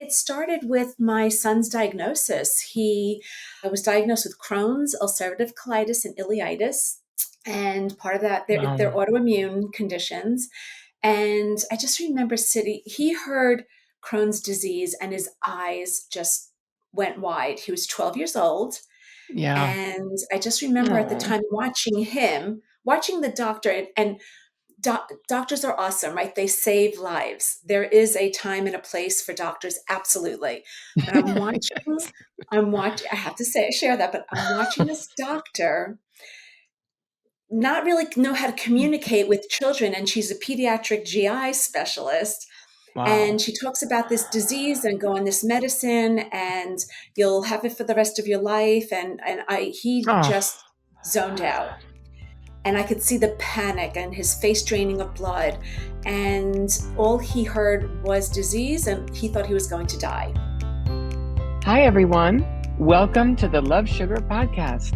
It started with my son's diagnosis. He was diagnosed with Crohn's, ulcerative colitis, and ileitis. And part of that, they're autoimmune conditions. And I just remember he heard Crohn's disease and his eyes just went wide. He was 12 years old. Yeah. And I just remember at the time watching the doctor, and doctors are awesome, right? They save lives. There is a time and a place for doctors, absolutely. But I have to share that, but I'm watching this doctor not really know how to communicate with children. And she's a pediatric GI specialist. Wow. And she talks about this disease and go on this medicine and you'll have it for the rest of your life. And he just zoned out. And I could see the panic and his face draining of blood. And all he heard was disease, and he thought he was going to die. Hi, everyone. Welcome to the Love Sugar Podcast.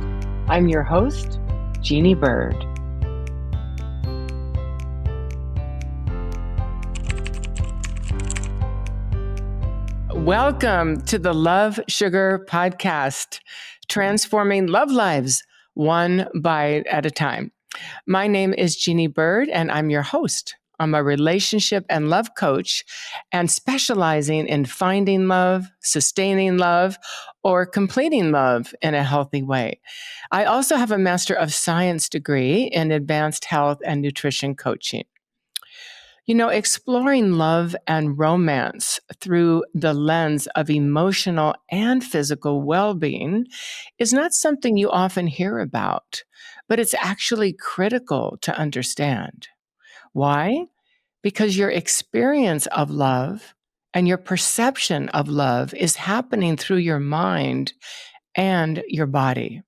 I'm your host, Jeanne Byrd. Welcome to the Love Sugar Podcast, transforming love lives one bite at a time. My name is Jeanne Byrd, and I'm your host. I'm a relationship and love coach and specializing in finding love, sustaining love, or completing love in a healthy way. I also have a Master of Science degree in advanced health and nutrition coaching. You know, exploring love and romance through the lens of emotional and physical well-being is not something you often hear about, but it's actually critical to understand. Why? Because your experience of love and your perception of love is happening through your mind and your body.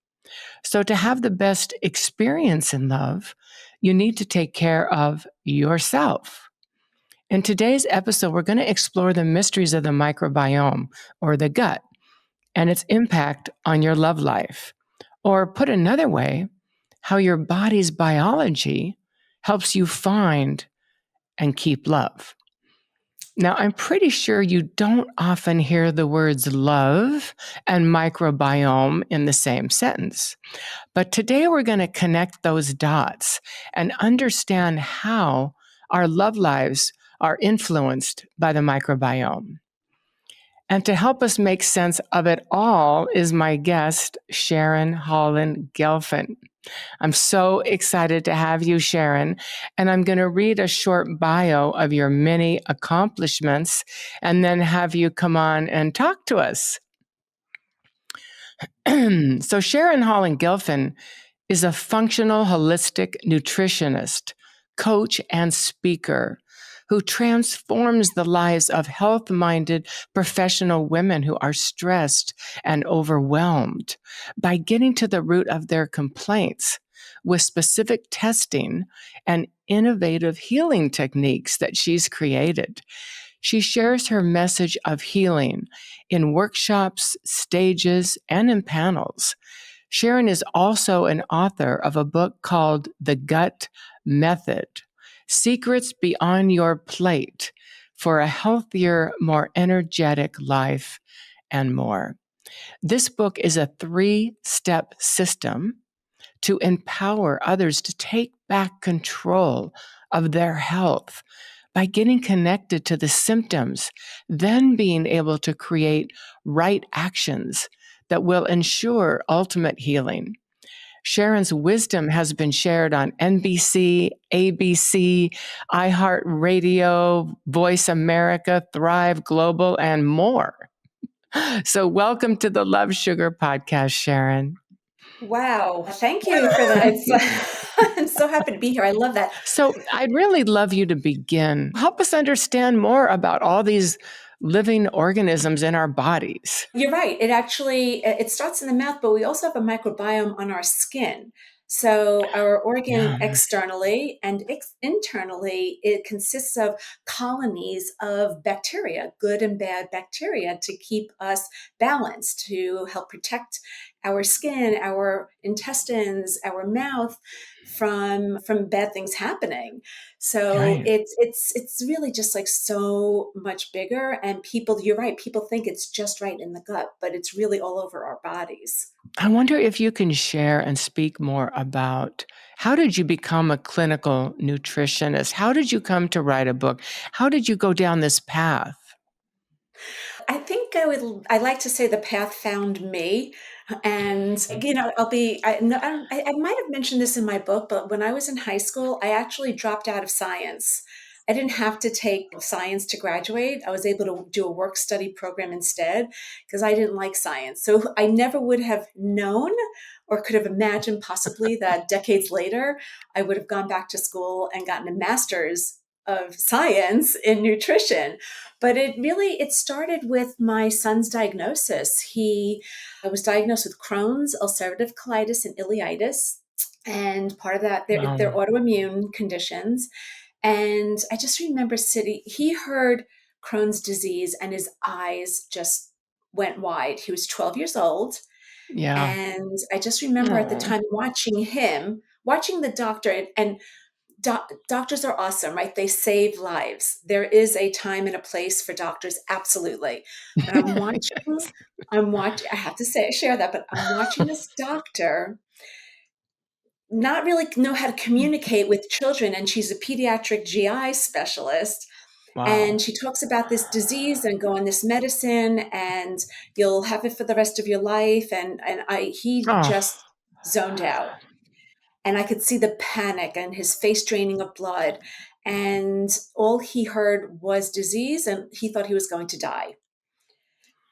So to have the best experience in love, you need to take care of yourself. In today's episode, we're going to explore the mysteries of the microbiome, or the gut, and its impact on your love life. Or put another way, how your body's biology helps you find and keep love. Now, I'm pretty sure you don't often hear the words love and microbiome in the same sentence. But today we're going to connect those dots and understand how our love lives are influenced by the microbiome. And to help us make sense of it all is my guest, Sharon Holand Gelfand. I'm so excited to have you, Sharon, and I'm going to read a short bio of your many accomplishments and then have you come on and talk to us. So Sharon Holand Gelfand is a functional holistic nutritionist, coach, and speaker who transforms the lives of health-minded professional women who are stressed and overwhelmed by getting to the root of their complaints with specific testing and innovative healing techniques that she's created. She shares her message of healing in workshops, stages, and in panels. Sharon is also an author of a book called The Gut Method: Secrets Beyond Your Plate for a Healthier, More Energetic Life, and more. This book is a 3-step system to empower others to take back control of their health by getting connected to the symptoms, then being able to create right actions that will ensure ultimate healing. Sharon's wisdom has been shared on NBC, ABC, iHeartRadio, Voice America, Thrive Global, and more. So welcome to the Love Sugar Podcast, Sharon. Wow. Thank you for that. I'm so happy to be here. I love that. So I'd really love you to begin. Help us understand more about all these living organisms in our bodies. You're right. It starts in the mouth, but we also have a microbiome on our skin. So our organ Yeah. externally and internally, it consists of colonies of bacteria, good and bad bacteria, to keep us balanced, to help protect our skin, our intestines, our mouth from bad things happening. So Right. it's really just like so much bigger. And people, you're right, people think it's just right in the gut, but it's really all over our bodies. I wonder if you can share and speak more about how did you become a clinical nutritionist? How did you come to write a book? How did you go down this path? I think I like to say the path found me. And, I might have mentioned this in my book, but when I was in high school, I actually dropped out of science. I didn't have to take science to graduate. I was able to do a work study program instead because I didn't like science. So I never would have known or could have imagined possibly that decades later, I would have gone back to school and gotten a master's of science in nutrition. But it started with my son's diagnosis. He was diagnosed with Crohn's, ulcerative colitis, and ileitis. And part of that, they're Wow. autoimmune conditions. And I just remember he heard Crohn's disease and his eyes just went wide. He was 12 years old. Yeah. And I just remember at the Oh. time watching the doctor, and doctors are awesome, right? They save lives. There is a time and a place for doctors, absolutely. But Yes. I have to say, share that, but I'm watching this doctor not really know how to communicate with children. And she's a pediatric GI specialist. Wow. And she talks about this disease and go on this medicine, and you'll have it for the rest of your life. He Oh. just zoned out, and I could see the panic and his face draining of blood. And all he heard was disease, and he thought he was going to die.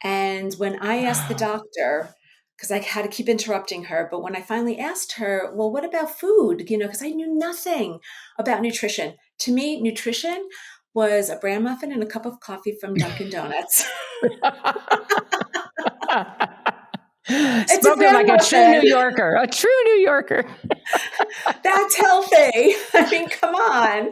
And when I asked the Wow. doctor, because I had to keep interrupting her, but when I finally asked her, well, what about food? Because I knew nothing about nutrition. To me, nutrition was a bran muffin and a cup of coffee from Dunkin' Donuts. It's a Spoken bran like a true New muffin. Yorker, a true New Yorker. That's healthy. I mean, come on.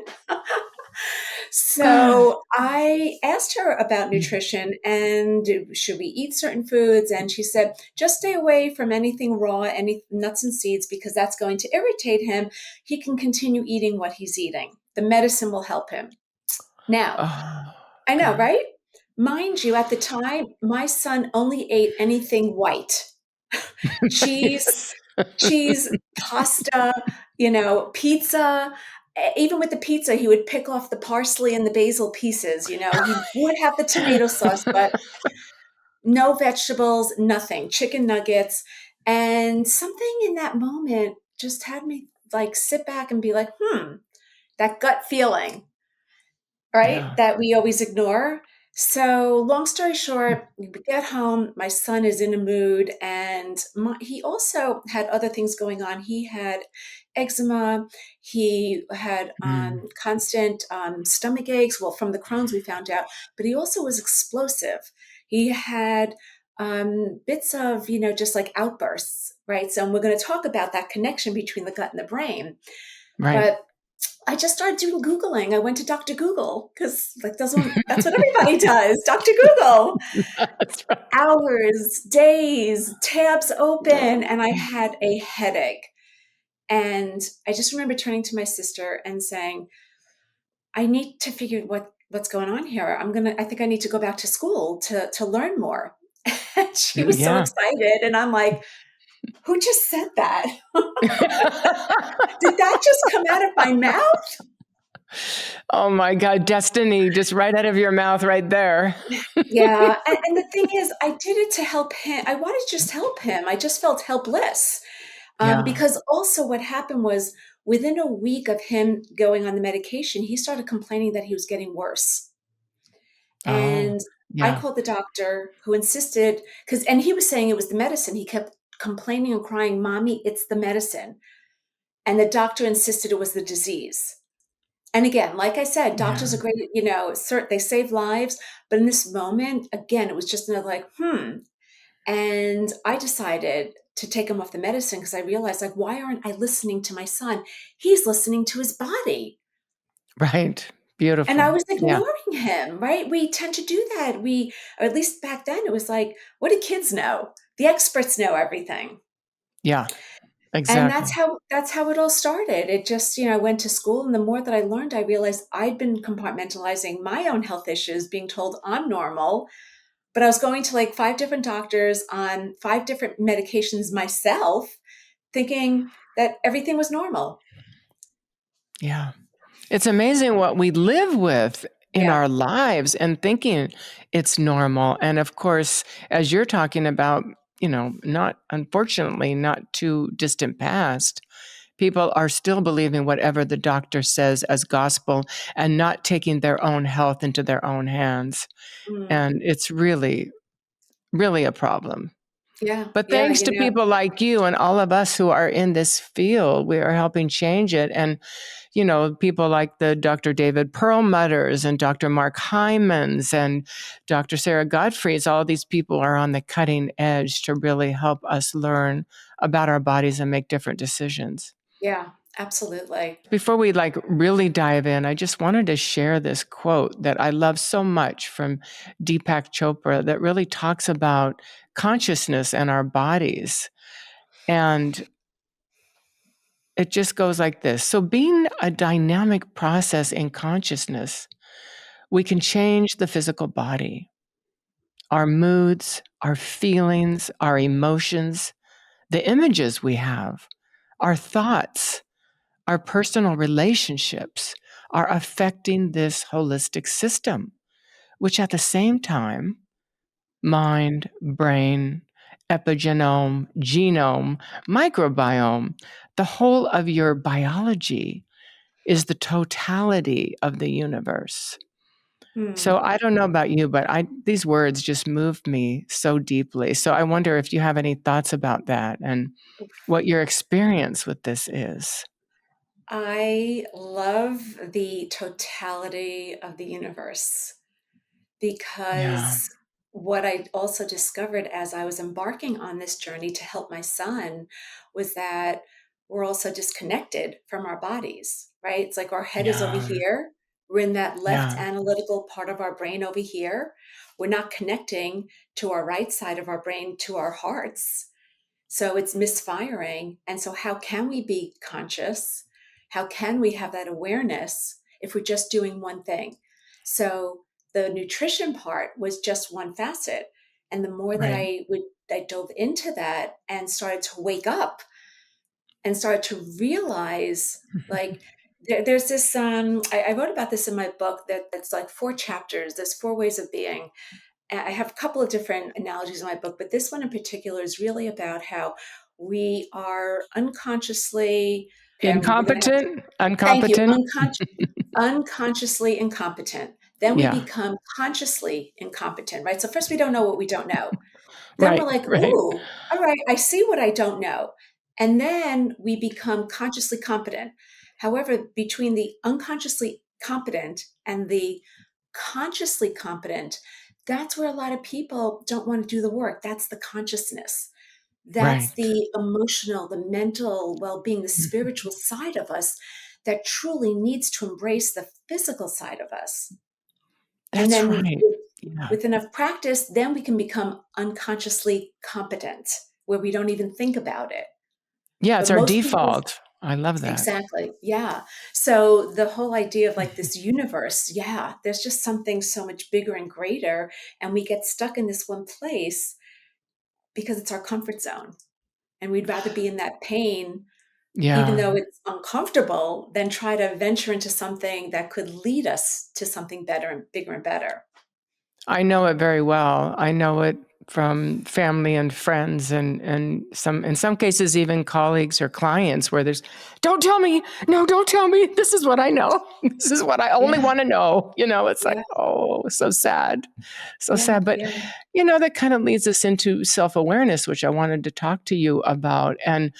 So I asked her about nutrition and should we eat certain foods? And she said, just stay away from anything raw, any nuts and seeds, because that's going to irritate him. He can continue eating what he's eating. The medicine will help him. Now, Oh, I know, okay. right? Mind you, at the time, my son only ate anything white: cheese, Yes. pasta, pizza. Even with the pizza, he would pick off the parsley and the basil pieces. He would have the tomato sauce, but no vegetables, nothing, chicken nuggets. And something in that moment just had me like sit back and be like, that gut feeling, right? Yeah. That we always ignore. So, long story short, we get home. My son is in a mood, and he also had other things going on. He had eczema. He had Mm. constant stomach aches. Well, from the Crohn's, we found out, but he also was explosive. He had bits of, just like outbursts, right? So, we're going to talk about that connection between the gut and the brain. Right. But I just started doing Googling. I went to Dr. Google because like that's what everybody does. Dr. Google. That's right. Hours, days, tabs open, and I had a headache. And I just remember turning to my sister and saying, I need to figure what's going on here. I think I need to go back to school to learn more. And she was so Yeah. excited. And I'm like, who just said that? Did that just come out of my mouth? Oh my God, destiny just right out of your mouth right there. Yeah, and the thing is, I did it to help him. I wanted to just help him. I just felt helpless, Yeah. because also what happened was within a week of him going on the medication, he started complaining that he was getting worse. Oh, And I yeah. called the doctor, who insisted, and he was saying it was the medicine. He kept complaining and crying, "Mommy, it's the medicine." And the doctor insisted it was the disease. And again, like I said, doctors are Yeah. great, they save lives. But in this moment, again, it was just another like, And I decided to take him off the medicine because I realized, like, why aren't I listening to my son? He's listening to his body. Right. And I Beautiful. was Yeah. ignoring him, right? We tend to do that. Or at least back then, it was like, what do kids know? The experts know everything. Yeah. And Exactly. that's how it all started. It just, I went to school, and the more that I learned, I realized I'd been compartmentalizing my own health issues, being told I'm normal, but I was going to like 5 different doctors on 5 different medications myself, thinking that everything was normal. Yeah. It's amazing what we live with in Yeah. our lives and thinking it's normal. And of course, as you're talking about, not unfortunately, not too distant past, people are still believing whatever the doctor says as gospel and not taking their own health into their own hands. Mm. And it's really, really a problem. Yeah. But Yeah. thanks to people like you and all of us who are in this field, we are helping change it. And people like the Dr. David Perlmutters and Dr. Mark Hymans and Dr. Sarah Gottfried's, all these people are on the cutting edge to really help us learn about our bodies and make different decisions. Yeah. Absolutely. Before we really dive in, I just wanted to share this quote that I love so much from Deepak Chopra that really talks about consciousness and our bodies. And it just goes like this. So, being a dynamic process in consciousness, we can change the physical body, our moods, our feelings, our emotions, the images we have, our thoughts, our personal relationships are affecting this holistic system, which at the same time, mind, brain, epigenome, genome, microbiome, the whole of your biology is the totality of the universe. So Hmm. I don't know about you, but these words just moved me so deeply. So I wonder if you have any thoughts about that and what your experience with this is. I love the totality of the universe, Yeah. because what I also discovered as I was embarking on this journey to help my son was that we're also disconnected from our bodies, right? It's like our head is over Yeah. here. We're in that left Yeah. analytical part of our brain over here. We're not connecting to our right side of our brain, to our hearts. So it's misfiring. And so, how can we be conscious? How can we have that awareness if we're just doing one thing? So, the nutrition part was just one facet. And the more that Right. I dove into that and started to wake up and started to realize, like, there's this, I wrote about this in my book, that's like 4 chapters. There's 4 ways of being. I have a couple of different analogies in my book, but this one in particular is really about how we are unconsciously, okay, we're going to have, Incompetent? thank you, Uncompetent? unconsciously incompetent. Then we Yeah. become consciously incompetent, right? So first we don't know what we don't know. Then we're Right. like, Right. ooh, all right, I see what I don't know. And then we become consciously competent. However, between the unconsciously competent and the consciously competent, that's where a lot of people don't want to do the work. That's the consciousness. That's Right. the emotional, the mental well being, the spiritual side of us that truly needs to embrace the physical side of us. And That's then right. Yeah. with enough practice, then we can become unconsciously competent, where we don't even think about it. Yeah, it's But our most people, default. I love that. exactly, yeah. So the whole idea of like this universe, yeah, there's just something so much bigger and greater, and we get stuck in this one place because it's our comfort zone, and we'd rather be in that pain, even Yeah. though it's uncomfortable, than try to venture into something that could lead us to something better and bigger and better. I know it very well. I know it from family and friends and some in some cases even colleagues or clients where there's don't tell me. No, don't tell me. This is what I know. This is what I only Yeah, want to know. It's like, yeah, oh, so sad. So yeah, sad. But yeah. that kind of leads us into self-awareness, which I wanted to talk to you about. And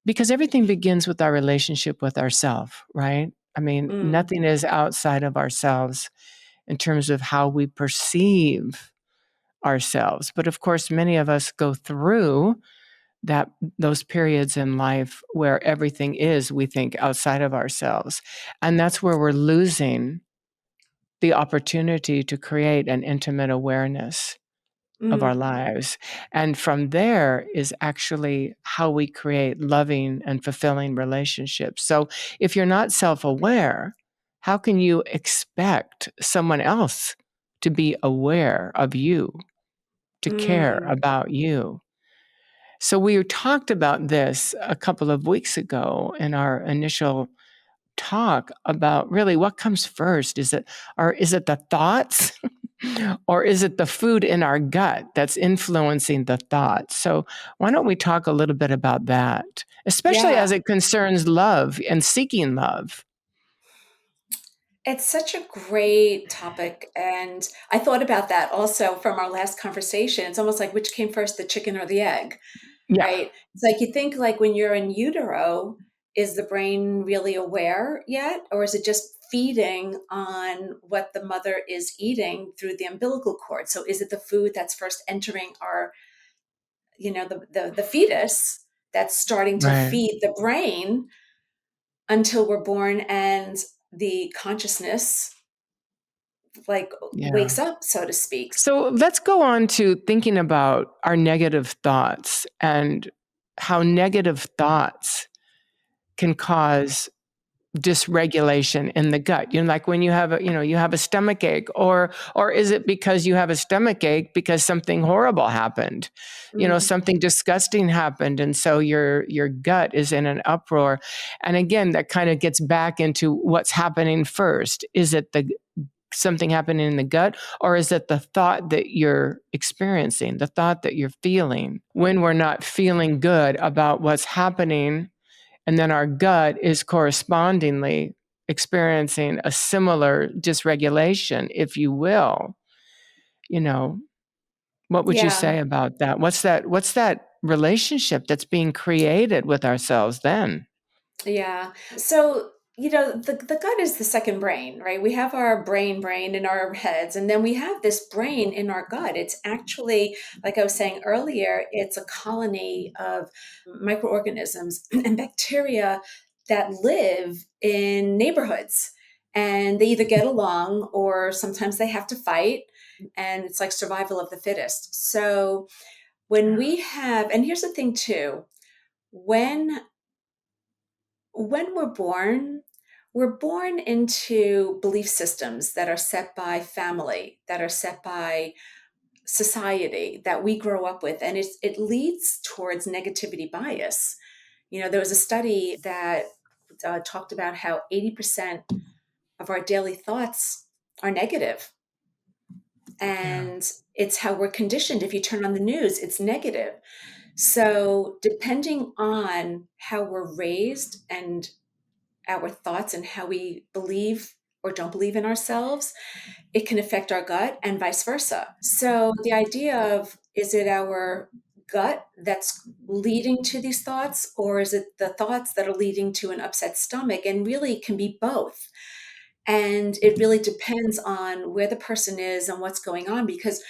because everything begins with our relationship with ourself, right? I mean, Mm, nothing is outside of ourselves in terms of how we perceive ourselves. But of course, many of us go through that those periods in life where everything is, we think, outside of ourselves. And that's where we're losing the opportunity to create an intimate awareness of our Mm, lives. And from there is actually how we create loving and fulfilling relationships. So if you're not self aware, how can you expect someone else to be aware of you, to care mm. about you? So we talked about this a couple of weeks ago in our initial talk about really what comes first. Is it the thoughts or is it the food in our gut that's influencing the thoughts? So why don't we talk a little bit about that, especially as Yeah. it concerns love and seeking love? It's such a great topic. And I thought about that also from our last conversation. It's almost like which came first, the chicken or the egg, Yeah, right? It's like you think like when you're in utero, is the brain really aware yet? Or is it just feeding on what the mother is eating through the umbilical cord? So is it the food that's first entering our, the fetus that's starting to right. feed the brain until we're born and the consciousness like Yeah. wakes up, so to speak. So let's go on to thinking about our negative thoughts and how negative thoughts can cause dysregulation in the gut. Like when you have a stomach ache, or is it because you have a stomach ache because something horrible happened? Mm, Something disgusting happened, and so your gut is in an uproar. And again, that kind of gets back into what's happening first. Is it the something happening in the gut, or is it the thought that you're experiencing, the thought that you're feeling when we're not feeling good about what's happening, and then our gut is correspondingly experiencing a similar dysregulation, if you will? You know, what would you yeah. say about that? What's that relationship that's being created with ourselves then? Yeah. So, the gut is the second brain, right? We have our brain in our heads, and then we have this brain in our gut. It's actually, like I was saying earlier, it's a colony of microorganisms and bacteria that live in neighborhoods. And they either get along or sometimes they have to fight. And it's like survival of the fittest. So when we have, and here's the thing too, when when we're born into belief systems that are set by family, that are set by society, that we grow up with, and it leads towards negativity bias. There was a study that talked about how 80% of our daily thoughts are negative, Yeah, and it's how we're conditioned. If you turn on the news, it's negative. So, depending on how we're raised and our thoughts and how we believe or don't believe in ourselves, it can affect our gut and vice versa. So the idea of, is it our gut that's leading to these thoughts, or is it the thoughts that are leading to an upset stomach? And really it can be both. And it really depends on where the person is and what's going on, because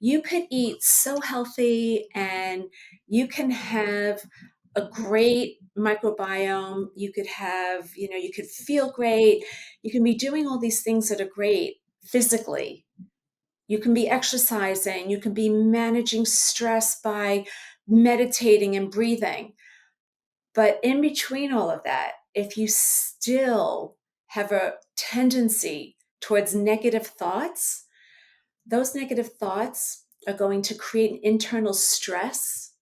you could eat so healthy and you can have a great microbiome. You could have, you could feel great. You can be doing all these things that are great physically. You can be exercising. You can be managing stress by meditating and breathing. But in between all of that, if you still have a tendency towards negative thoughts, those negative thoughts are going to create an internal stress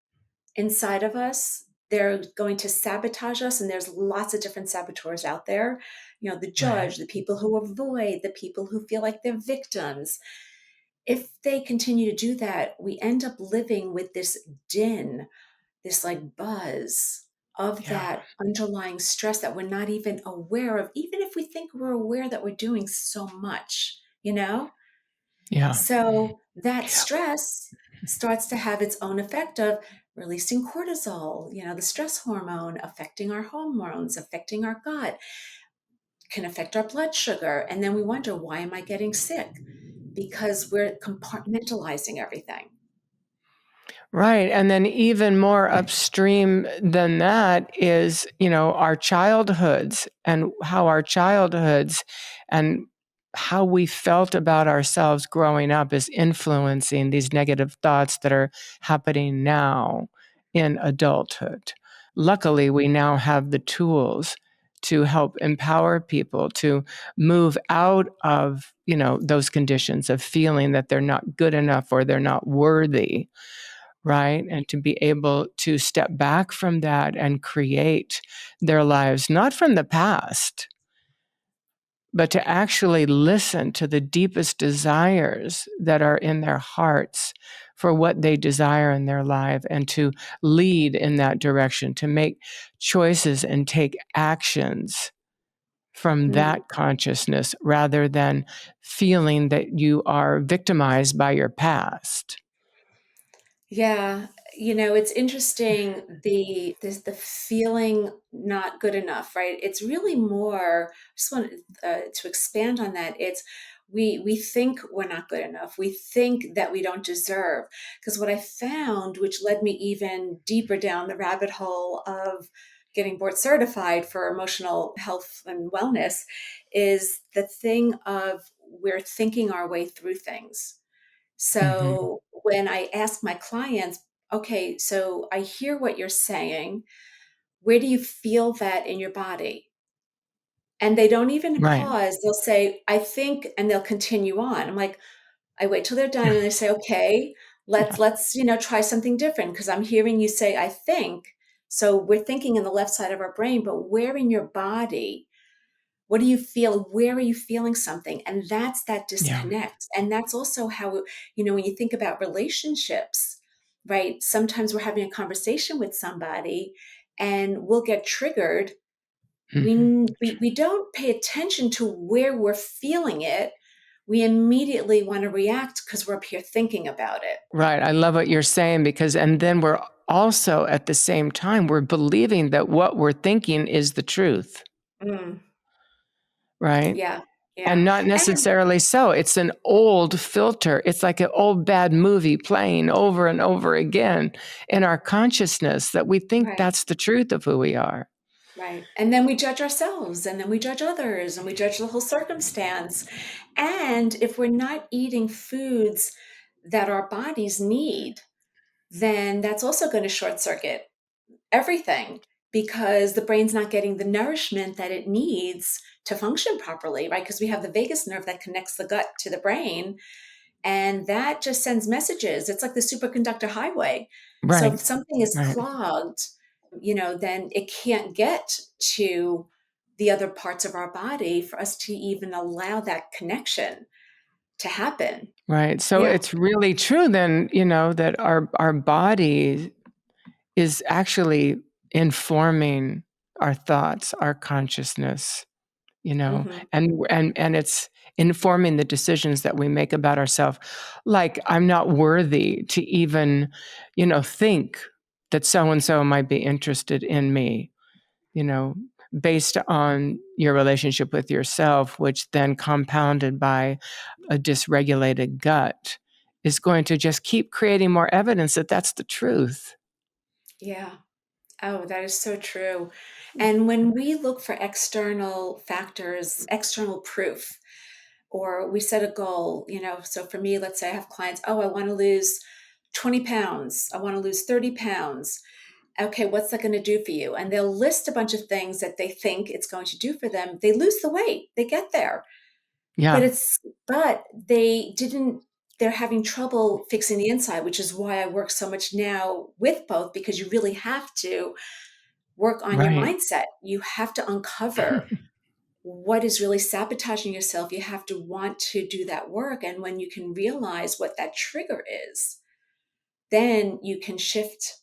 inside of us. They're going to sabotage us. And there's lots of different saboteurs out there. The right. judge, the people who avoid, the people who feel like they're victims. If they continue to do that, we end up living with this din, this like buzz of Yeah, that underlying stress that we're not even aware of, even if we think we're aware that we're doing so much, you know? yeah, So that stress starts to have its own effect of releasing cortisol, the stress hormone, affecting our hormones, affecting our gut, can affect our blood sugar. And then we wonder, why am I getting sick? Because we're compartmentalizing everything. Right. And then even more upstream than that is, our childhoods and and how we felt about ourselves growing up is influencing these negative thoughts that are happening now in adulthood. Luckily, we now have the tools to help empower people to move out of, those conditions of feeling that they're not good enough or they're not worthy, right? And to be able to step back from that and create their lives, not from the past, but to actually listen to the deepest desires that are in their hearts for what they desire in their life, and to lead in that direction, to make choices and take actions from Mm. that consciousness rather than feeling that you are victimized by your past. Yeah, it's interesting, the feeling not good enough, right? It's really more. I just want to expand on that. It's we think we're not good enough. We think that we don't deserve. Because what I found, which led me even deeper down the rabbit hole of getting board certified for emotional health and wellness, is the thing of we're thinking our way through things. Mhm. So when I ask my clients, okay, so I hear what you're saying. Where do you feel that in your body? And they don't even Right. pause. They'll say, I think, and they'll continue on. I'm like, I wait till they're done and I say, okay, Yeah. let's, try something different because I'm hearing you say, I think. So we're thinking in the left side of our brain, but where in your body? What do you feel? Where are you feeling something? And that's that Yeah. disconnect. And that's also how, when you think about relationships, right? Sometimes we're having a conversation with somebody and we'll get triggered. Mhm. We don't pay attention to where we're feeling it. We immediately want to react because we're up here thinking about it. Right. I love what you're saying, because, and then we're also at the same time, we're believing that what we're thinking is the truth, Mm, right? yeah. And Yeah. not And necessarily so. It's an old filter. It's like an old bad movie playing over and over again in our consciousness that we think right. that's the truth of who we are. Right. And then we judge ourselves and then we judge others and we judge the whole circumstance. And if we're not eating foods that our bodies need, then that's also going to short circuit everything because the brain's not getting the nourishment that it needs to function properly, right? Because we have the vagus nerve that connects the gut to the brain, and that just sends messages. It's like the superconductor highway. So Right. if something is Right. clogged, then it can't get to the other parts of our body for us to even allow that connection to happen. Right. So Yeah. it's really true then, that our body is actually informing our thoughts, our consciousness, Hmm. and it's informing the decisions that we make about ourselves. Like, I'm not worthy to even, think that so and so might be interested in me, you know, based on your relationship with yourself, which then compounded by a dysregulated gut is going to just keep creating more evidence that that's the truth. Yeah. Oh, that is so true. And when we look for external factors, external proof, or we set a goal, so for me, let's say I have clients, oh, I want to lose 20 pounds, I want to lose 30 pounds. Okay, what's that going to do for you? And they'll list a bunch of things that they think it's going to do for them. They lose the weight, they get there. But Yeah. they didn't, they're having trouble fixing the inside, which is why I work so much now with both, because you really have to work on your Right. mindset. You have to uncover what is really sabotaging yourself. You have to want to do that work. And when you can realize what that trigger is, then you can shift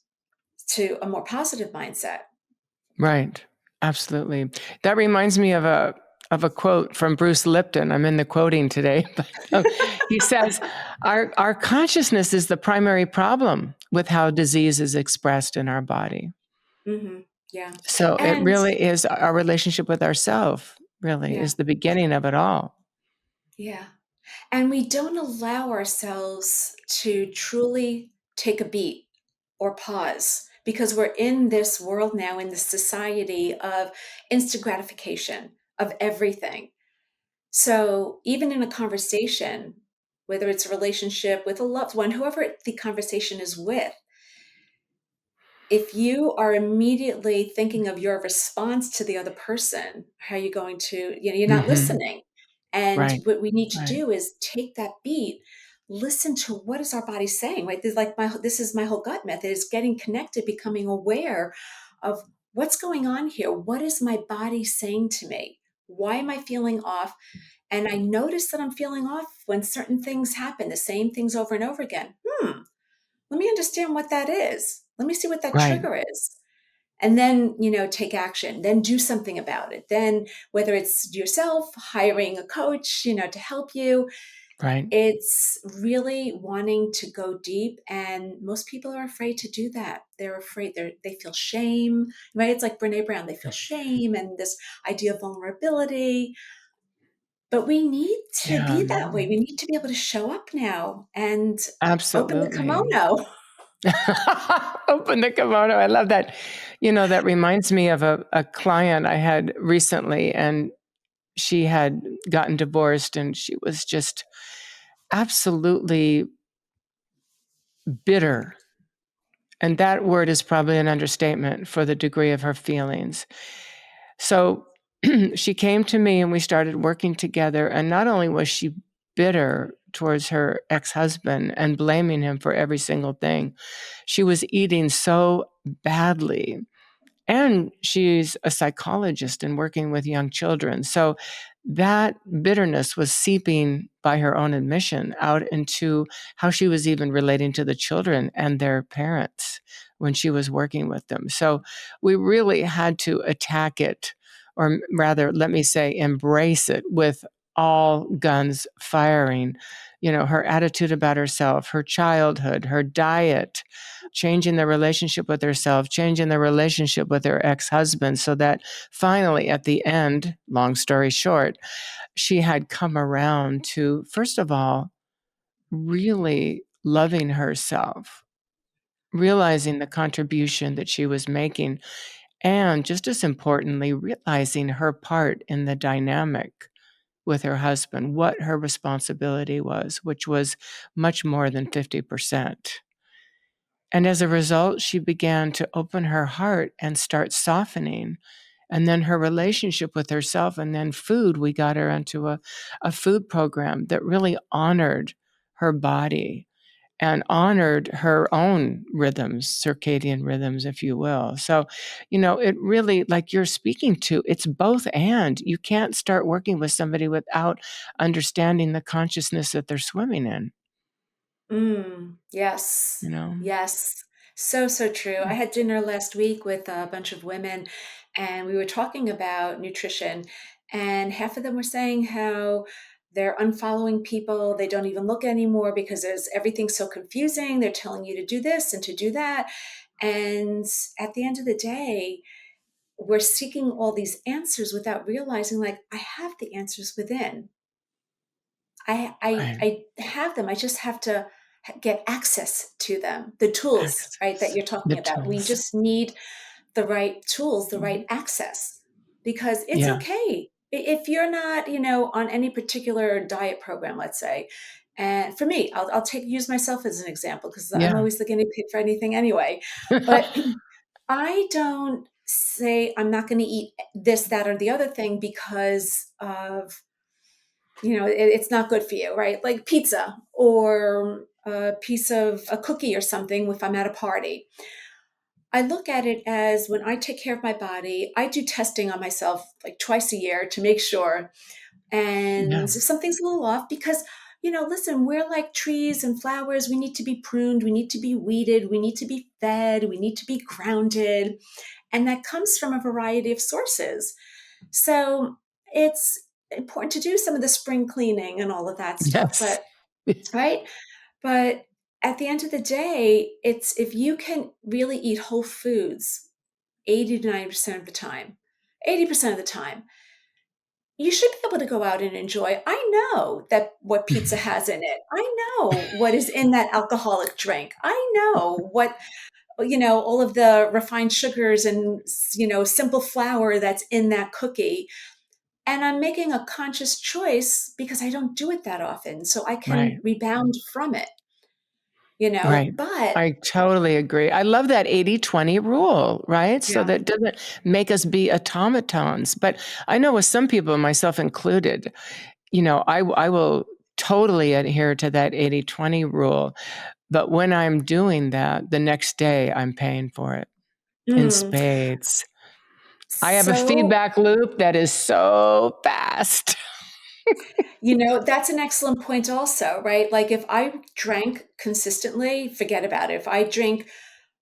to a more positive mindset. Right. Absolutely. That reminds me of a quote from Bruce Lipton. I'm in the quoting today, but he says, "Our consciousness is the primary problem with how disease is expressed in our body." Hmm. Yeah. So it And really is our relationship with ourself. Really yeah, is the beginning of it all. yeah. And we don't allow ourselves to truly take a beat. or pause, because we're in this world now, in this society of instant gratification of everything. So even in a conversation, whether it's a relationship with a loved one, whoever the conversation is with, if you are immediately thinking of your response to the other person, how are you going to, you're not Mm-hmm. listening. And Right. what we need to Right. do is take that beat, listen to what is our body saying, right? This is my whole gut method, is getting connected, becoming aware of what's going on here. What is my body saying to me? Why am I feeling off? And I notice that I'm feeling off when certain things happen, the same things over and over again. Let me understand what that is. Let me see what that Right. trigger is. And then, take action, then do something about it. Then, whether it's yourself, hiring a coach, to help you, Right. it's really wanting to go deep. And most people are afraid to do that. They're afraid, they feel shame, right? It's like Brene Brown, they feel shame and this idea of vulnerability. But we need to Yeah. be that way. We need to be able to show up now and open the Absolutely. kimono. Open the kimono. I love that. That reminds me of a client I had recently, and she had gotten divorced, and she was just absolutely bitter. And that word is probably an understatement for the degree of her feelings. So she came to me and we started working together. And not only was she bitter towards her ex-husband and blaming him for every single thing, she was eating so badly. And she's a psychologist and working with young children. So that bitterness was seeping, by her own admission, out into how she was even relating to the children and their parents when she was working with them. So we really had to attack it, or rather, let me say, embrace it with all guns firing. Her attitude about herself, her childhood, her diet, changing the relationship with herself, changing the relationship with her ex-husband, so that finally at the end, long story short, she had come around to, first of all, really loving herself, realizing the contribution that she was making, and just as importantly, realizing her part in the dynamic with her husband, what her responsibility was, which was much more than 50%. And as a result, she began to open her heart and start softening. And then her relationship with herself, and then food, we got her into a food program that really honored her body and honored her own rhythms, circadian rhythms, if you will. So, it really, like you're speaking to, it's both and. You can't start working with somebody without understanding the consciousness that they're swimming in, Yes. you know? Yes. So, so true. I had dinner last week with a bunch of women, and we were talking about nutrition, and half of them were saying how they're unfollowing people. They don't even look anymore because everything's so confusing. They're telling you to do this and to do that. And at the end of the day, we're seeking all these answers without realizing, like, I have the answers within. Right. I have them. I just have to get access to them. The tools, right, that Access. you're The talking about. We tools. just need the right tools, the Mhm. right access, because it's Yeah. okay if you're not, on any particular diet program, let's say. And for me, I'll use myself as an example because I'm Yeah. always the guinea pig for anything anyway. But I don't say I'm not going to eat this, that, or the other thing because of it's not good for you, right? Like pizza or a piece of a cookie or something if I'm at a party. I look at it as, when I take care of my body, I do testing on myself like twice a year to make sure. And Yeah. if something's a little off, because, listen, we're like trees and flowers. We need to be pruned. We need to be weeded. We need to be fed. We need to be grounded. And that comes from a variety of sources. So it's important to do some of the spring cleaning and all of that stuff. Yes. But, right. But at the end of the day, it's, if you can really eat whole foods 80 to 90% of the time, 80% of the time, you should be able to go out and enjoy. I know that what pizza has in it. I know what is in that alcoholic drink. I know what all of the refined sugars and, simple flour that's in that cookie. And I'm making a conscious choice because I don't do it that often. So I can Right. rebound from it, Right. but I totally agree. I love that 80-20 rule, right? So yeah. that it doesn't make us be automatons. But I know with some people, myself included, I will totally adhere to that 80-20 rule. But when I'm doing that, the next day I'm paying for it in Mm. spades. I have a So, feedback loop that is so fast. that's an excellent point also, right? Like if I drank consistently, forget about it. If I drink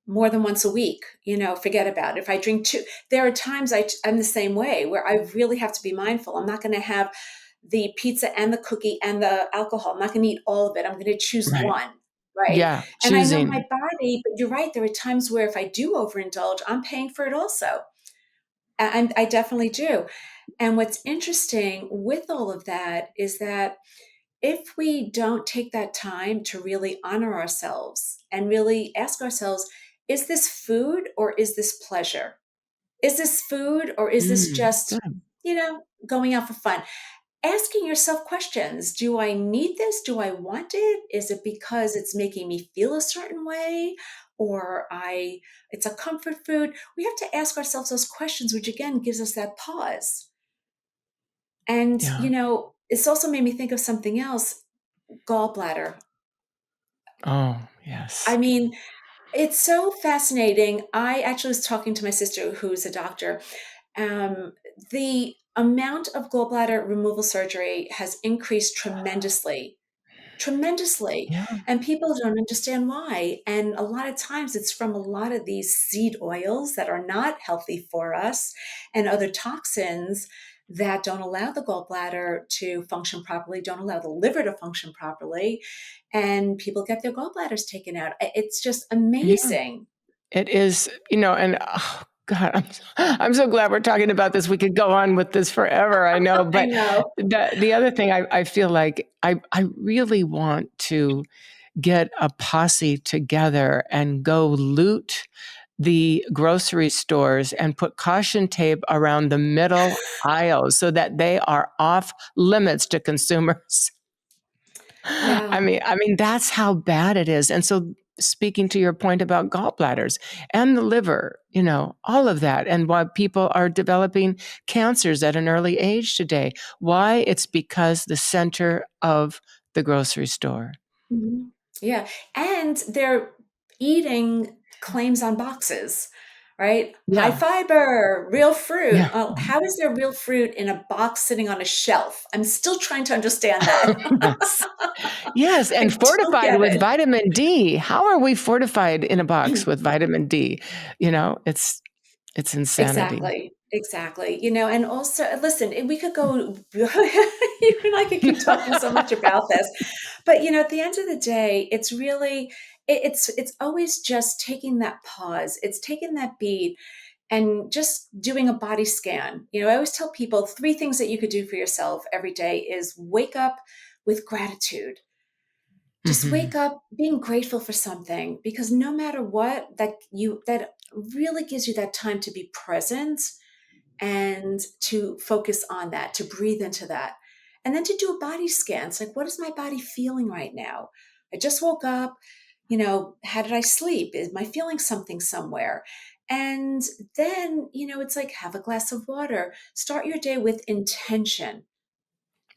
more than once a week, forget about it. If I drink two, there are times I'm the same way where I really have to be mindful. I'm not going to have the pizza and the cookie and the alcohol. I'm not going to eat all of it. I'm going to choose Right. one, right? Yeah. And I know my Choosing. body, but you're right. There are times where if I do overindulge, I'm paying for it also. And I definitely do. And what's interesting with all of that is that if we don't take that time to really honor ourselves and really ask ourselves, is this food or is this pleasure? Is this food or is this just, Good. going out for fun? Asking yourself questions. Do I need this? Do I want it? Is it because it's making me feel a certain way? Or it's a comfort food. We have to ask ourselves those questions, which again gives us that pause. And, Yeah. it's also made me think of something else, gallbladder. Oh, I yes. mean, it's so fascinating. I actually was talking to my sister, who's a doctor. Um, the amount of gallbladder removal surgery has increased tremendously, tremendously. Yeah. And people don't understand why. And a lot of times it's from a lot of these seed oils that are not healthy for us and other toxins that don't allow the gallbladder to function properly, don't allow the liver to function properly. And people get their gallbladders taken out. It's just Yeah. amazing. It is, and oh God, I'm so glad we're talking about this. We could go on with this forever, I know. I But know. the other thing I feel like I really want to get a posse together and go loot the grocery stores and put caution tape around the middle aisles so that they are off limits to consumers. I Yeah. mean, I mean that's how bad it is. And so speaking to your point about gallbladders and the liver, all of that and why people are developing cancers at an early age today. Why? It's because the center of the grocery store. Mhm. Yeah. And they're eating claims on boxes, right? High Yeah. fiber, real fruit. Yeah. Well, how is there real fruit in a box sitting on a shelf? I'm still trying to understand that. Yes. Yes, and I don't fortified get with it. vitamin D. How are we fortified in a box with vitamin D? It's insanity. Exactly. Exactly. And also, listen, we could go, you and I could keep talking so much about this, but at the end of the day, it's really, it's always just taking that pause. It's taking that beat and just doing a body scan. I always tell people three things that you could do for yourself every day is wake up with gratitude. Just Mhm. wake up being grateful for something because no matter what, that really gives you that time to be present and to focus on that, to breathe into that. And then to do a body scan. It's like, what is my body feeling right now? I just woke up. How did I sleep? Am I feeling something somewhere? And then, it's like have a glass of water. Start your day with intention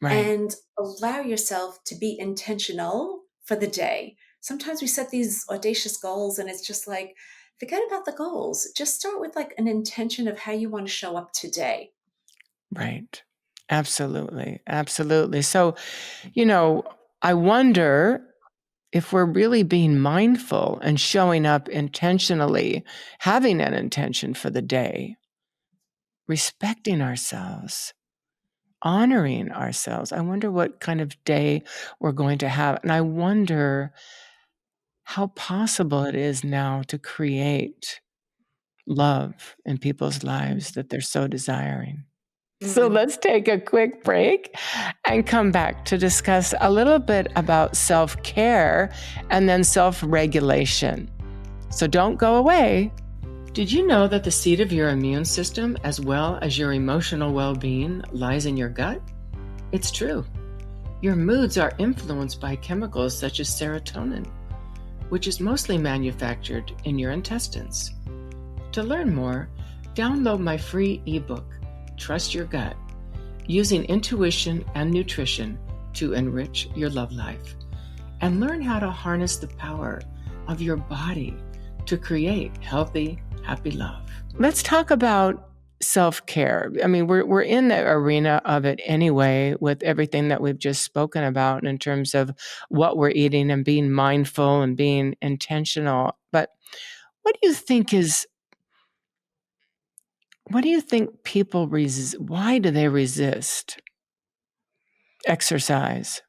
Right. and allow yourself to be intentional for the day. Sometimes we set these audacious goals and it's just like, forget about the goals. Just start with like an intention of how you want to show up today. Right. Absolutely. Absolutely. So, you know, I wonder if we're really being mindful and showing up intentionally, having an intention for the day, respecting ourselves, honoring ourselves. I wonder what kind of day we're going to have. And I wonder how possible it is now to create love in people's lives that they're so desiring. So Mm. let's take a quick break and come back to discuss a little bit about self care and then self regulation. So don't go away. Did you know that the seat of your immune system, as well as your emotional well-being, lies in your gut? It's true. Your moods are influenced by chemicals such as serotonin, which is mostly manufactured in your intestines. To learn more, download my free ebook, Trust Your Gut, Using Intuition and Nutrition to Enrich Your Love Life, and learn how to harness the power of your body to create healthy, happy love. Let's talk about self-care. I mean, we're in the arena of it anyway, with everything that we've just spoken about in terms of what we're eating and being mindful and being intentional. But what do you think people resist? Why do they resist exercise?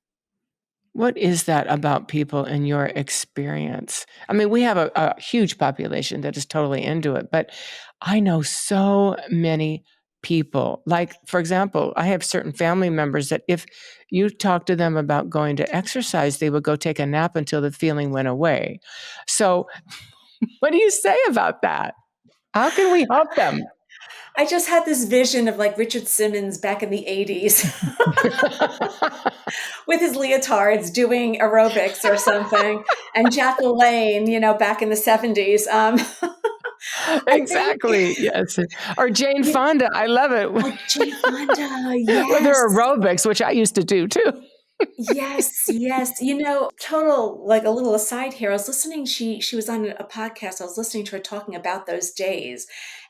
What is that about people in your experience? I mean, we have a huge population that is totally into it, but I know so many people. Like, for example, I have certain family members that if you talk to them about going to exercise, they would go take a nap until the feeling went away. So, what do you say about that? How can we help them? I just had this vision of like Richard Simmons back in the 80s with his leotards doing aerobics or something, and Jack LaLanne, back in the 70s. I think, Exactly. Yes. Or Jane Fonda. I love it. oh, Jane Fonda, With her yes. aerobics, which I used to do too. Yes, yes. Total like a little aside here. I was listening, she was on a podcast. I was listening to her talking about those days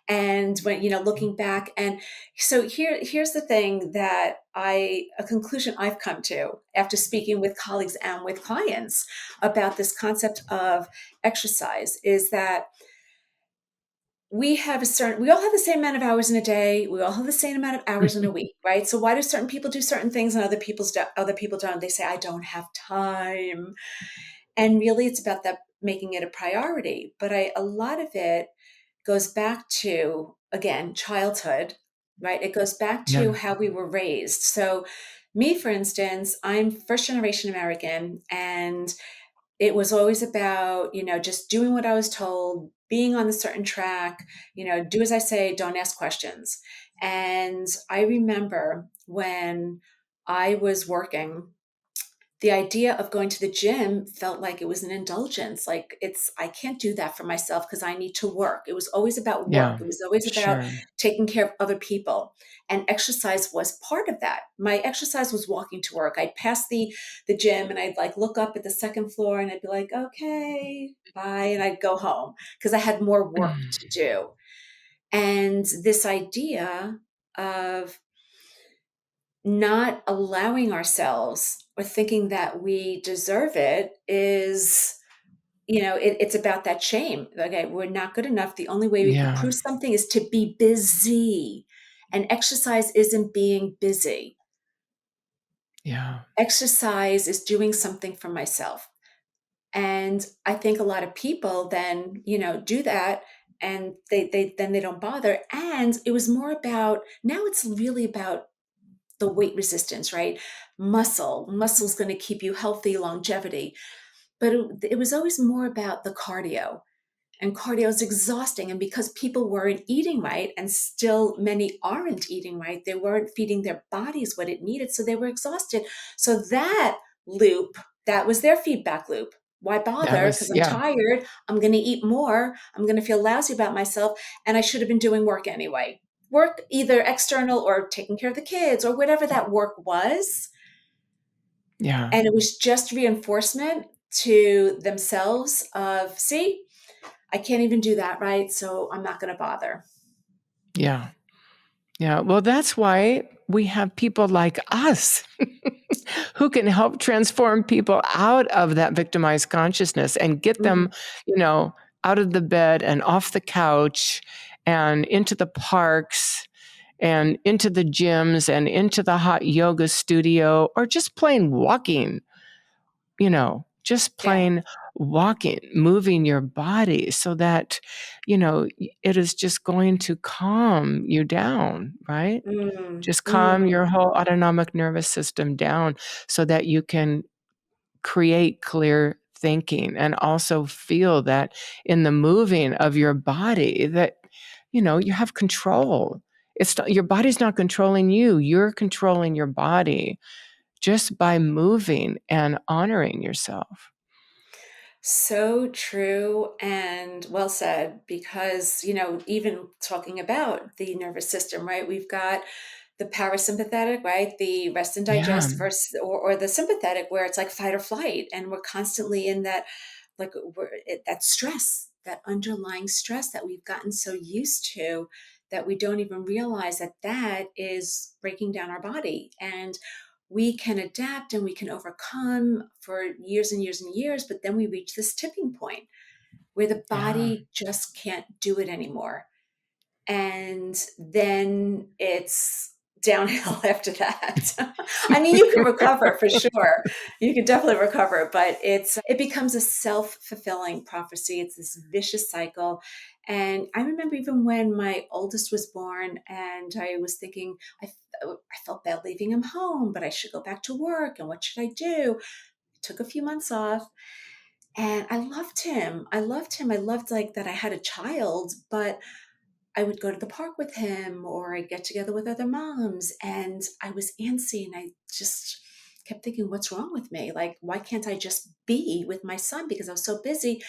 and when, looking back. And so here's the thing that a conclusion I've come to after speaking with colleagues and with clients about this concept of exercise is that we all have the same amount of hours in a day. We all have the same amount of hours in a week, right? So why do certain people do certain things and other people don't? They say, I don't have time. And really it's about that making it a priority. But a lot of it goes back to, again, childhood, right? It goes back Yeah. to how we were raised. So me, for instance, I'm first generation American, and it was always about, just doing what I was told, being on a certain track, do as I say, don't ask questions. And I remember when I was working, the idea of going to the gym felt like it was an indulgence. Like I can't do that for myself because I need to work. It was always about work. Yeah. It was always about Sure. taking care of other people. And exercise was part of that. My exercise was walking to work. I'd pass the gym and I'd like look up at the second floor and I'd be like, okay, bye. And I'd go home because I had more work to do. And this idea of not allowing ourselves or thinking that we deserve it is, it's about that shame. Okay, we're not good enough. The only way we could Yeah. prove something is to be busy. And exercise isn't being busy. Yeah. Exercise is doing something for myself. And I think a lot of people then, do that and they don't bother. And it was more about, now it's really about the weight resistance, right? Muscle's going to keep you healthy, longevity. But it was always more about the cardio. And cardio is exhausting. And because people weren't eating right, and still many aren't eating right, they weren't feeding their bodies what it needed. So they were exhausted. So that loop, that was their feedback loop. Why That bother? was, Because I'm yeah. tired. I'm going to eat more. I'm going to feel lousy about myself. And I should have been doing work anyway. Work either external or taking care of the kids or whatever that work was. Yeah. And it was just reinforcement to themselves of, see, I can't even do that, right? So I'm not going to bother. Yeah. Yeah. Well, that's why we have people like us who can help transform people out of that victimized consciousness and get them, Mhm. out of the bed and off the couch and into the parks and into the gyms and into the hot yoga studio, or just plain walking, just Yeah. plain walking, moving your body so that, it is just going to calm you down, right? Mm, Just calm mm, your whole autonomic nervous system down so that you can create clear thinking, and also feel that in the moving of your body that, you have control. Your body's not controlling you. You're controlling your body just by moving and honoring yourself. So true and well said, because, even talking about the nervous system, right? We've got the parasympathetic, right? The rest and Yeah. digest versus, or the sympathetic, where it's like fight or flight. And we're constantly in that, like, that stress, that underlying stress that we've gotten so used to that we don't even realize that that is breaking down our body. And we can adapt and we can overcome for years and years and years, but then we reach this tipping point where the Yeah. body just can't do it anymore. And then it's downhill after that. I mean, you can recover for sure. You can definitely recover, but it becomes a self-fulfilling prophecy. It's this vicious cycle. And I remember even when my oldest was born and I was thinking, I felt bad leaving him home, but I should go back to work. And what should I do? I took a few months off and I loved him. I loved him. I loved like that I had a child, but I would go to the park with him or I'd get together with other moms and I was antsy and I just kept thinking, what's wrong with me? Like, why can't I just be with my son? Because I was so busy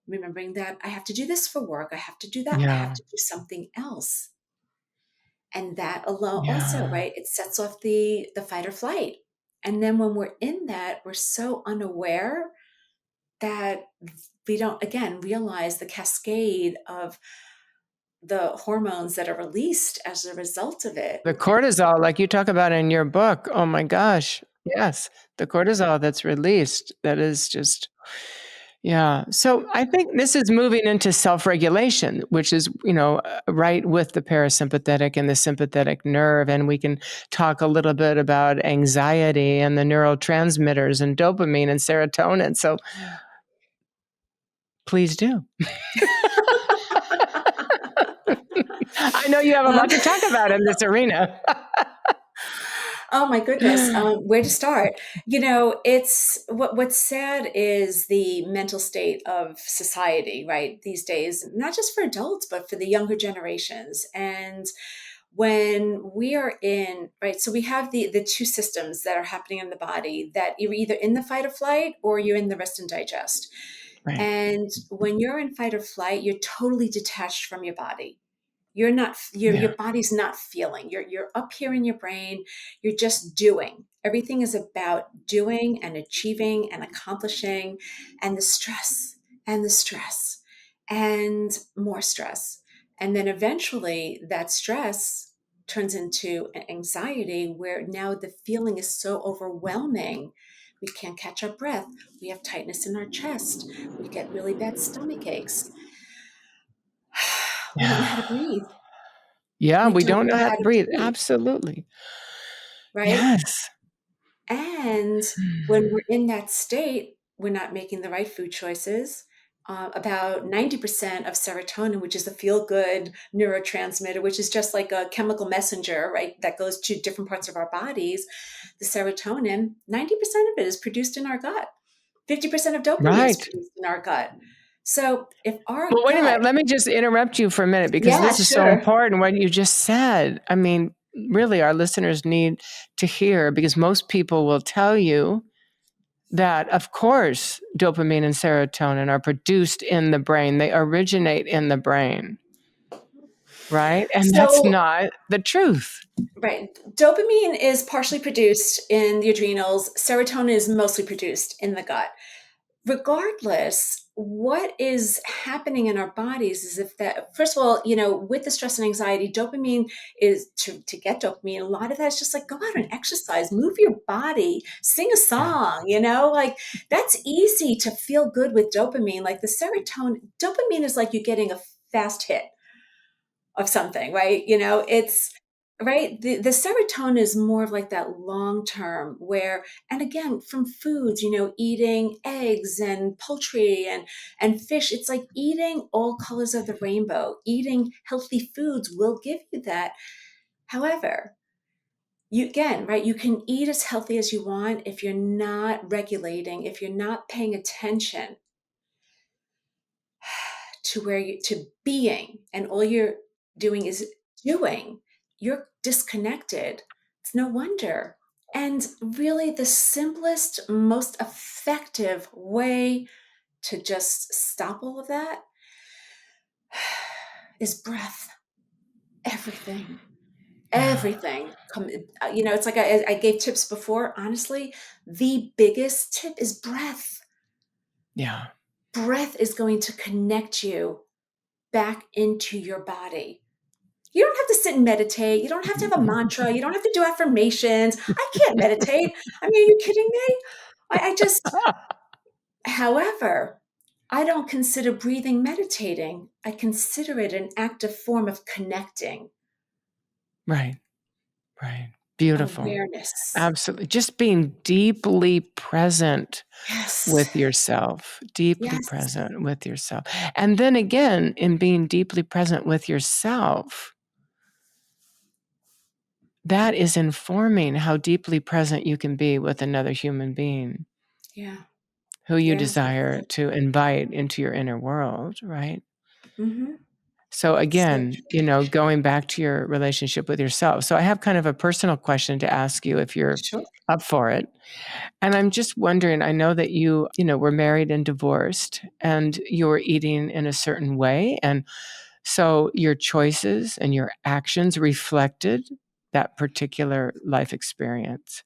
remembering that I have to do this for work. I have to do that. I have Yeah. to do something else. And that alone also, Yeah. right? It sets off the fight or flight. And then when we're in that, we're so unaware that we don't again realize the cascade of the hormones that are released as a result of it. The cortisol, like you talk about in your book, oh my gosh. Yes. The cortisol that's released, that is just, yeah. So I think this is moving into self-regulation, which is, right with the parasympathetic and the sympathetic nerve. And we can talk a little bit about anxiety and the neurotransmitters and dopamine and serotonin. So please do. I know you have a lot to talk about in this arena. Oh my goodness, where to start? It's what's sad is the mental state of society, right? These days, not just for adults, but for the younger generations. And when we are in, right, so we have the two systems that are happening in the body that you're either in the fight or flight or you're in the rest and digest. Right. And when you're in fight or flight, you're totally detached from your body. You're not your Yeah. body's not feeling. You're up here in your brain. You're just doing. Everything is about doing and achieving and accomplishing, and the stress and the stress and more stress. And then eventually that stress turns into anxiety where now the feeling is so overwhelming. We can't catch our breath. We have tightness in our chest. We get really bad stomach aches. We don't know how to Yeah. breathe. Yeah, We we don't don't know know how how to to breathe. sleep, Absolutely. right? Yes. And when we're in that state, we're not making the right food choices. About 90% of serotonin, which is a feel good neurotransmitter, which is just like a chemical messenger, right, that goes to different parts of our bodies, the serotonin, 90% of it is produced in our gut. 50% of dopamine is Right. produced in our gut. So if our Well, wait a gut, minute. Let me just interrupt you for a minute because yeah, this is so sure. important what you just said. I mean, really, our listeners need to hear because most people will tell you that, of course, dopamine and serotonin are produced in the brain, they originate in the brain, right? And that's So not the truth. right. Dopamine is partially produced in the adrenals. Serotonin is mostly produced in the gut. Regardless, what is happening in our bodies is if that, first of all, with the stress and anxiety, dopamine is to get dopamine. A lot of that is just like go out and exercise, move your body, sing a Yeah. song, like that's easy to feel good with dopamine. Like the dopamine is like you getting a fast hit of something, right? It's right. The serotonin is more of like that long term where, and again, from foods, eating eggs and poultry and fish, it's like eating all colors of the rainbow. Eating healthy foods will give you that. However, you again, right? You can eat as healthy as you want if you're not regulating, if you're not paying attention to where you to being, and all you're doing is doing, you're disconnected. It's no wonder. And really, the simplest, most effective way to just stop all of that is breath. Everything, Yeah. everything. It's like I gave tips before. Honestly, the biggest tip is breath. Yeah. Breath is going to connect you back into your body. You don't have to sit and meditate. You don't have to have a mantra. You don't have to do affirmations. I can't meditate. I mean, are you kidding me? I just, however, I don't consider breathing meditating. I consider it an active form of connecting, Right. Right. Beautiful. awareness. Absolutely. Just being deeply present Yes. with yourself, deeply Yes. present with yourself. And then again, in being deeply present with yourself, that is informing how deeply present you can be with another human being Yeah. who you Yeah. That's desire it. to invite into your inner world, right? Mm-hmm. So So again, going back to your relationship with yourself. So I have kind of a personal question to ask you if you're sure. up for it. And I'm just wondering, I know that you were married and divorced and you were eating in a certain way. And so your choices and your actions reflected that particular life experience.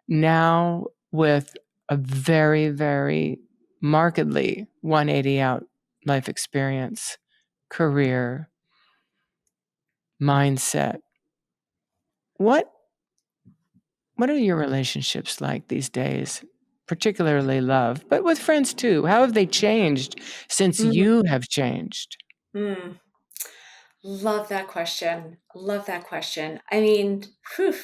Now, with a very, very markedly 180 out life experience, career, mindset, what what are your relationships like these days? Particularly love, but with friends too. How have they changed since Mm, you have changed? mm. Love that question. Love that question. I mean, whew.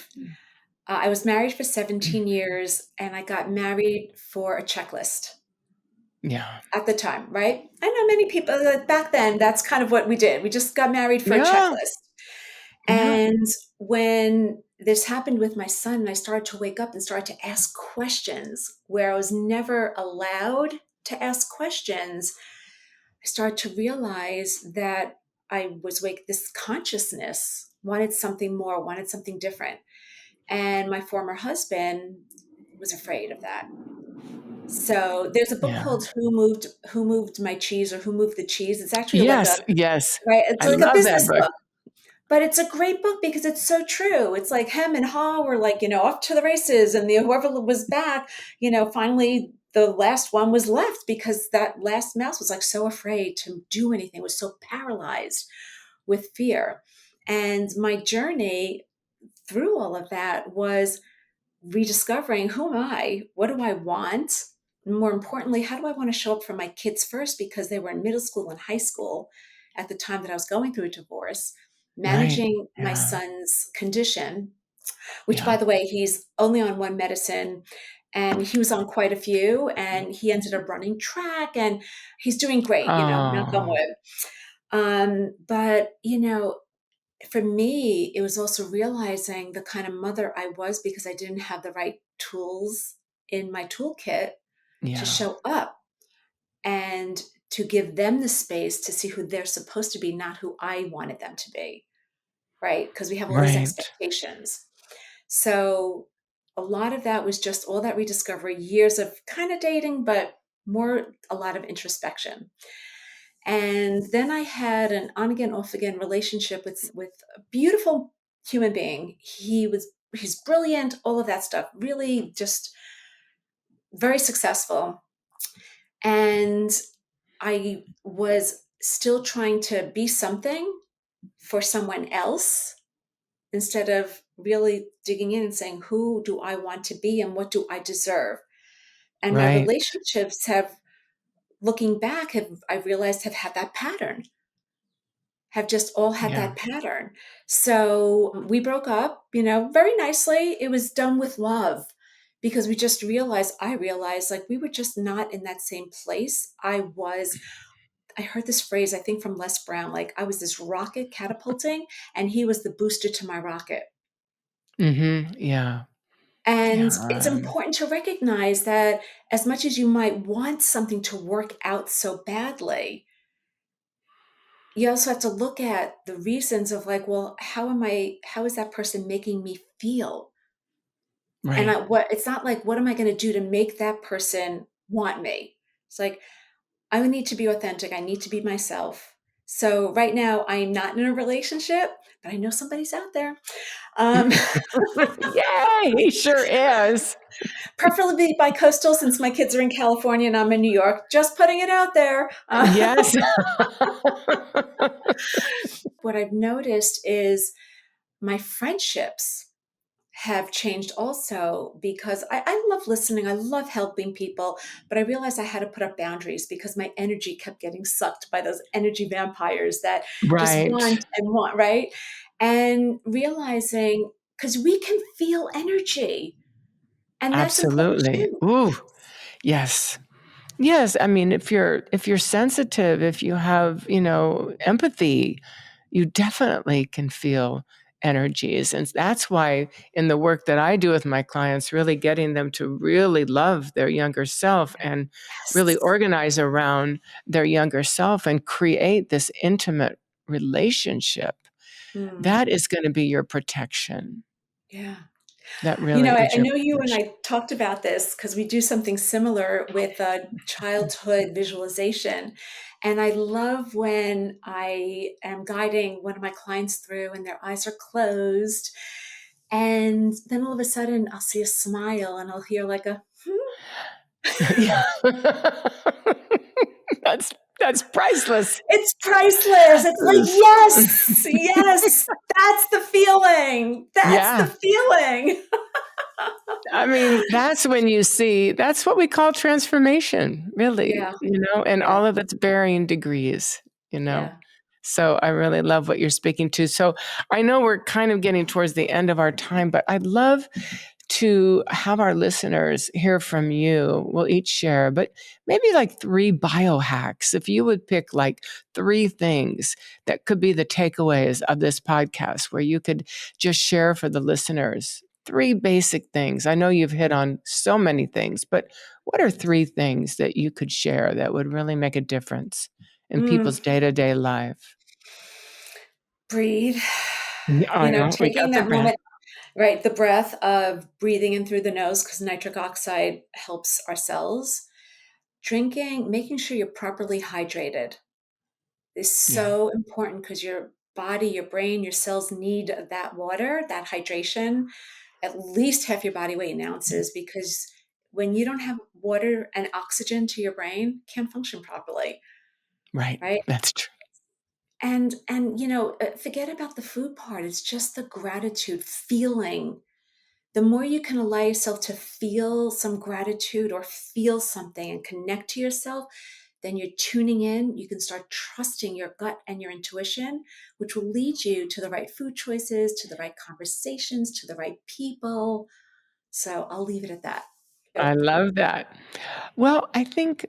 I was married for 17 years and I got married for a checklist Yeah. at the time, right? I know many people back then, that's kind of what we did. We just got married for a Yeah. checklist. Yeah. And when this happened with my son, and I started to wake up and started to ask questions where I was never allowed to ask questions, I started to realize that I was wake this consciousness wanted something more, wanted something different. And my former husband was afraid of that. So there's a book Yeah. called Who Moved My Cheese or Who Moved the Cheese. It's actually like Yes. a Yes. right, it's I like a love that business book. book. But it's a great book because it's so true. It's like Hem and Haw were like, off to the races, and whoever was back, finally the last one was left because that last mouse was like so afraid to do anything, was so paralyzed with fear. And my journey through all of that was rediscovering who am I? What do I want? And more importantly, how do I want to show up for my kids first? Because they were in middle school and high school at the time that I was going through a divorce, Right. managing my Yeah. son's condition, which by Yeah. the way, he's only on one medicine and he was on quite a few and he ended up running track and he's doing great, knock on Oh, wood. But for me, it was also realizing the kind of mother I was because I didn't have the right tools in my toolkit to yeah. show up and to give them the space to see who they're supposed to be, not who I wanted them to be, right? Because we have all these Right. expectations. So a lot of that was just all that rediscovery, years of kind of dating, but more a lot of introspection. And then I had an on again, off again relationship with a beautiful human being. He's brilliant, all of that stuff, really just very successful. And I was still trying to be something for someone else instead of really digging in and saying, who do I want to be and what do I deserve? And my Right. relationships have, looking back, I realized have had that pattern, have just all had Yeah. that pattern. So we broke up, very nicely. It was done with love because I realized like we were just not in that same place. I heard this phrase, I think from Les Brown, like I was this rocket catapulting and he was the booster to my rocket. Yeah. And it's Yeah. important to recognize that as much as you might want something to work out so badly, you also have to look at the reasons of like, well, how is that person making me feel? And Right. it's not like, what am I going to do to make that person want me? It's like, I need to be authentic. I need to be myself. So right now I'm not in a relationship, but I know somebody's out there. Um, Yay, he sure is. Preferably bi-coastal since my kids are in California and I'm in New York. Just putting it out there. Yes. What I've noticed is my friendships have changed also because I love listening. I love helping people, but I realized I had to put up boundaries because my energy kept getting sucked by those energy vampires that just Right. want and want, right? And realizing, because we can feel energy, and that's important Absolutely. too. Ooh, yes. Yes, I mean, if you're sensitive, if you have, empathy, you definitely can feel energies. And that's why in the work that I do with my clients, really getting them to really love their younger self and really Yes. organize around their younger self and create this intimate relationship. Mm, That is going to be your protection. yeah. That really I is your know you and protection. I talked about this because we do something similar with childhood visualization. And I love when I am guiding one of my clients through and their eyes are closed. And then all of a sudden I'll see a smile and I'll hear like a, "Hmm." Yeah. That's that's priceless. It's priceless. It's like, yes, yes, that's the feeling. That's the Yeah. feeling. I mean, that's what we call transformation, really, Yeah, and yeah, all of its varying degrees. yeah. So I really love what you're speaking to. So I know we're kind of getting towards the end of our time, but I'd love to have our listeners hear from you. We'll each share, but maybe like three biohacks. If you would pick like three things that could be the takeaways of this podcast, where you could just share for the listeners three basic things. I know you've hit on so many things, but what are three things that you could share that would really make a difference in Mm. people's day to day life? Breathe. I know we Taking got the that breath. moment, right? The breath of breathing in through the nose because nitric oxide helps our cells. Drinking, making sure you're properly hydrated is Yeah, so important because your body, your brain, your cells need that water, that hydration, at least half your body weight in ounces because when you don't have water and oxygen to your brain, can't function properly, right. right? That's true. And forget about the food part. It's just the gratitude feeling. The more you can allow yourself to feel some gratitude or feel something and connect to yourself, then you're tuning in. You can start trusting your gut and your intuition, which will lead you to the right food choices, to the right conversations, to the right people. So I'll leave it at that. I love that. Well, I think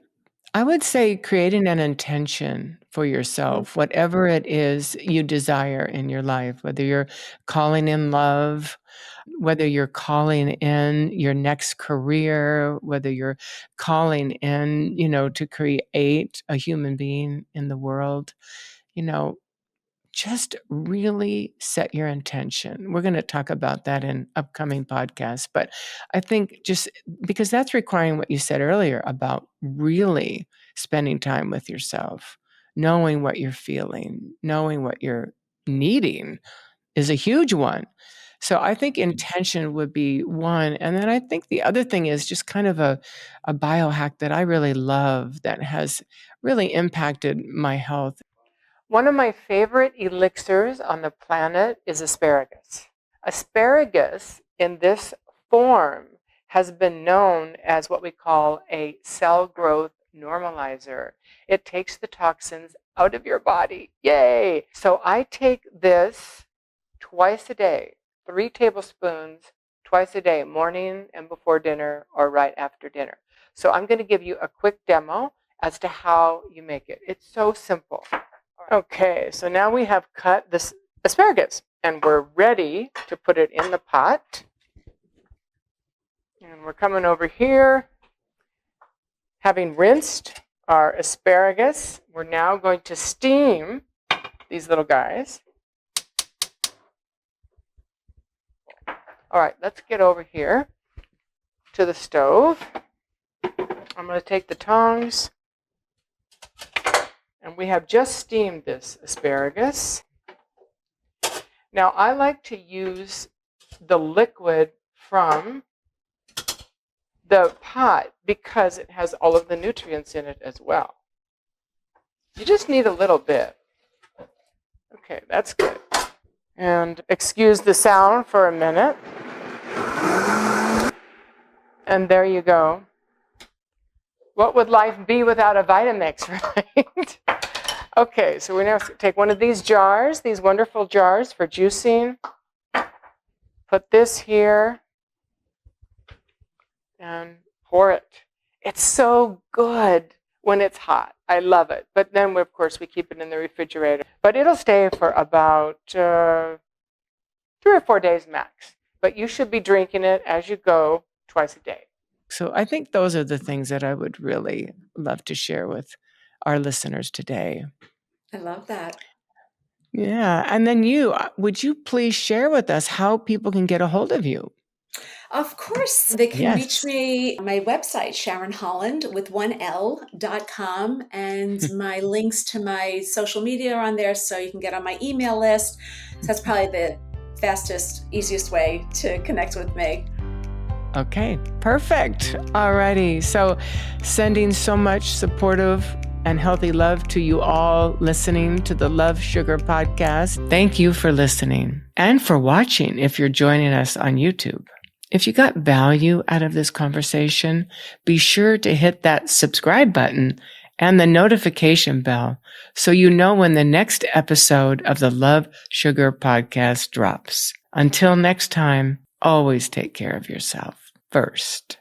I would say creating an intention for Mm, yourself, whatever it is you desire in your life, whether you're calling in love, whether you're calling in your next career, whether you're calling in, to create a human being in the world, you know, just really set your intention. We're going to talk about that in upcoming podcasts, but I think just because that's requiring what you said earlier about really spending time with yourself, knowing what you're feeling, knowing what you're needing is a huge one. So I think intention would be one. And then I think the other thing is just kind of a biohack that I really love that has really impacted my health. One of my favorite elixirs on the planet is asparagus. Asparagus in this form has been known as what we call a cell growth normalizer. It takes the toxins out of your body. Yay! So I take this twice a day, 3 tablespoons twice a day, morning and before dinner or right after dinner. So I'm going to give you a quick demo as to how you make it. It's so simple. Okay, so now we have cut this asparagus. and we're ready to put it in the pot. And we're coming over here. Having rinsed our asparagus, we're now going to steam these little guys. All right, let's get over here to the stove. I'm going to take the tongs, and we have just steamed this asparagus. Now, I like to use the liquid from the pot because it has all of the nutrients in it as well. You just need a little bit. Okay, that's good. And excuse the sound for a minute. And there you go. What would life be without a Vitamix, right? Okay, so we're now going to take one of these jars, these wonderful jars for juicing. Put this here and pour it. It's so good when it's hot. I love it. But then, of course, we keep it in the refrigerator. But it'll stay for about 3 or 4 days max. But you should be drinking it as you go twice a day. So I think those are the things that I would really love to share with our listeners today. I love that. Yeah. And then would you please share with us how people can get a hold of you? Of course, they can Yes. reach me on my website, Sharon Holand with 1L.com, and my links to my social media are on there, so you can get on my email list. So that's probably the fastest, easiest way to connect with me. Okay, perfect. Alrighty. So sending so much supportive and healthy love to you all listening to the Love Sugar podcast. Thank you for listening and for watching if you're joining us on YouTube. If you got value out of this conversation, be sure to hit that subscribe button and the notification bell so you know when the next episode of the Love Sugar podcast drops. Until next time, always take care of yourself first.